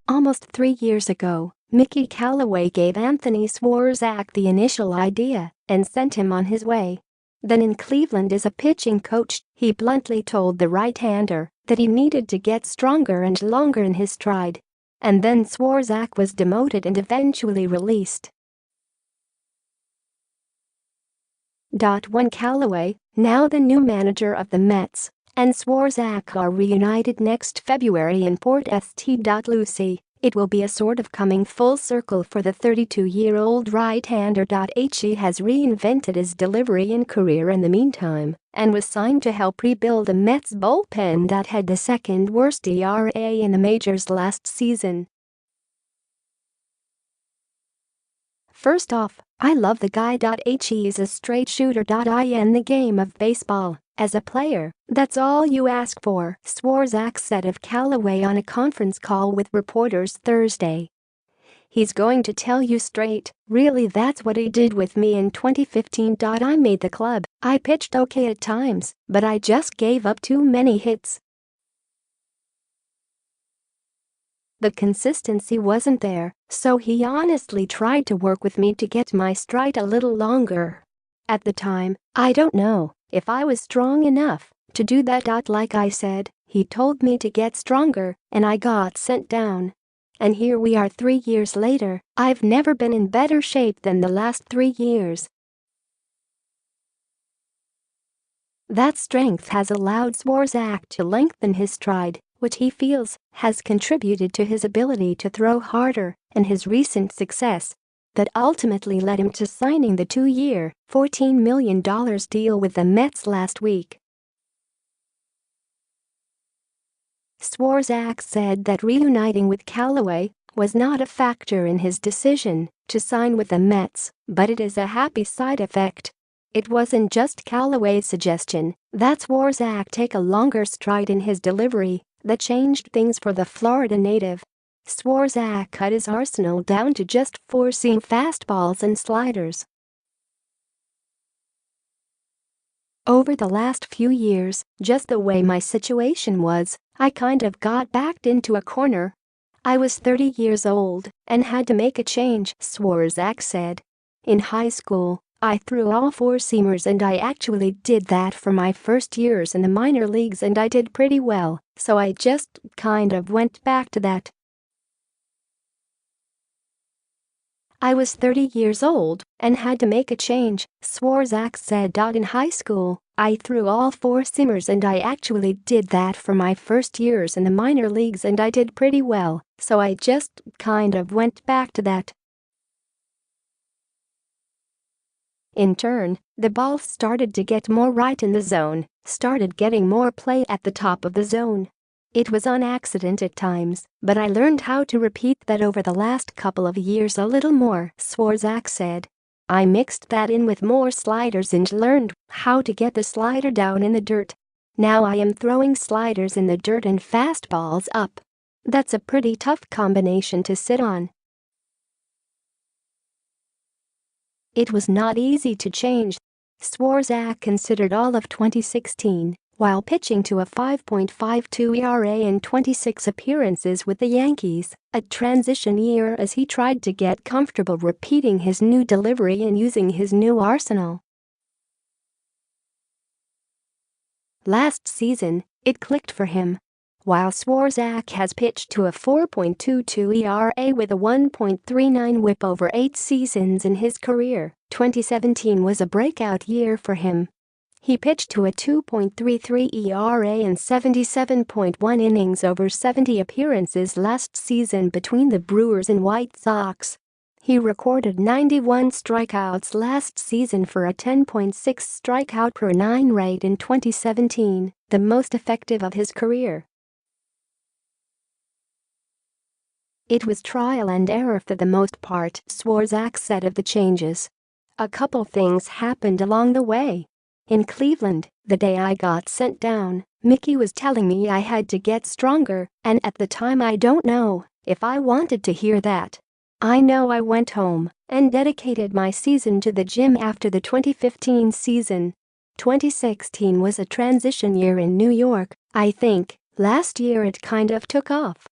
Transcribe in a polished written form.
Almost 3 years ago, Mickey Callaway gave Anthony Swarzak the initial idea and sent him on his way. Then in Cleveland as a pitching coach, he bluntly told the right-hander that he needed to get stronger and longer in his stride. And then Swarzak was demoted and eventually released. When Callaway, now the new manager of the Mets, and Swarzak are reunited next February in Port St. Lucie, it will be a sort of coming full circle for the 32-year-old right-hander. He has reinvented his delivery and career in the meantime and was signed to help rebuild the Mets bullpen that had the second worst ERA in the majors last season. First off, I love the guy. He is a straight shooter. In the game of baseball, as a player, that's all you ask for, Swarzak said of Callaway on a conference call with reporters Thursday. He's going to tell you straight, really that's what he did with me in 2015. I made the club, I pitched okay at times, but I just gave up too many hits. The consistency wasn't there, so he honestly tried to work with me to get my stride a little longer. At the time, I don't know if I was strong enough to do that. Like I said, he told me to get stronger, and I got sent down. And here we are 3 years later, I've never been in better shape than the last 3 years. That strength has allowed Swarzak to lengthen his stride, which he feels has contributed to his ability to throw harder and his recent success that ultimately led him to signing the 2-year, $14 million deal with the Mets last week. Swarzak said that reuniting with Callaway was not a factor in his decision to sign with the Mets, but it is a happy side effect. It wasn't just Callaway's suggestion that Swarzak take a longer stride in his delivery that changed things for the Florida native. Swarzak cut his arsenal down to just 4-seam fastballs and sliders. Over the last few years, just the way my situation was, I kind of got backed into a corner. I was 30 years old and had to make a change, Swarzak said. In high school, I threw all 4-seamers and I actually did that for my first years in the minor leagues and I did pretty well, so I just kind of went back to that. I was 30 years old and had to make a change, Swarzak said. In high school, I threw all 4-seamers and I actually did that for my first years in the minor leagues and I did pretty well, so I just kind of went back to that. In turn, the ball started to get more right in the zone, started getting more play at the top of the zone. It was on accident at times, but I learned how to repeat that over the last couple of years a little more, Swarzak said. I mixed that in with more sliders and learned how to get the slider down in the dirt. Now I am throwing sliders in the dirt and fastballs up. That's a pretty tough combination to sit on. It was not easy to change. Swarzak considered all of 2016 while pitching to a 5.52 ERA in 26 appearances with the Yankees, a transition year as he tried to get comfortable repeating his new delivery and using his new arsenal. Last season, it clicked for him. While Swarzak has pitched to a 4.22 ERA with a 1.39 WHIP over 8 seasons in his career, 2017 was a breakout year for him. He pitched to a 2.33 ERA and 77.1 innings over 70 appearances last season between the Brewers and White Sox. He recorded 91 strikeouts last season for a 10.6 strikeout per 9 rate in 2017, the most effective of his career. It was trial and error for the most part, Swarzak said of the changes. A couple things happened along the way. In Cleveland, the day I got sent down, Mickey was telling me I had to get stronger, and at the time I don't know if I wanted to hear that. I know I went home and dedicated my season to the gym after the 2015 season. 2016 was a transition year in New York, I think. Last year it kind of took off.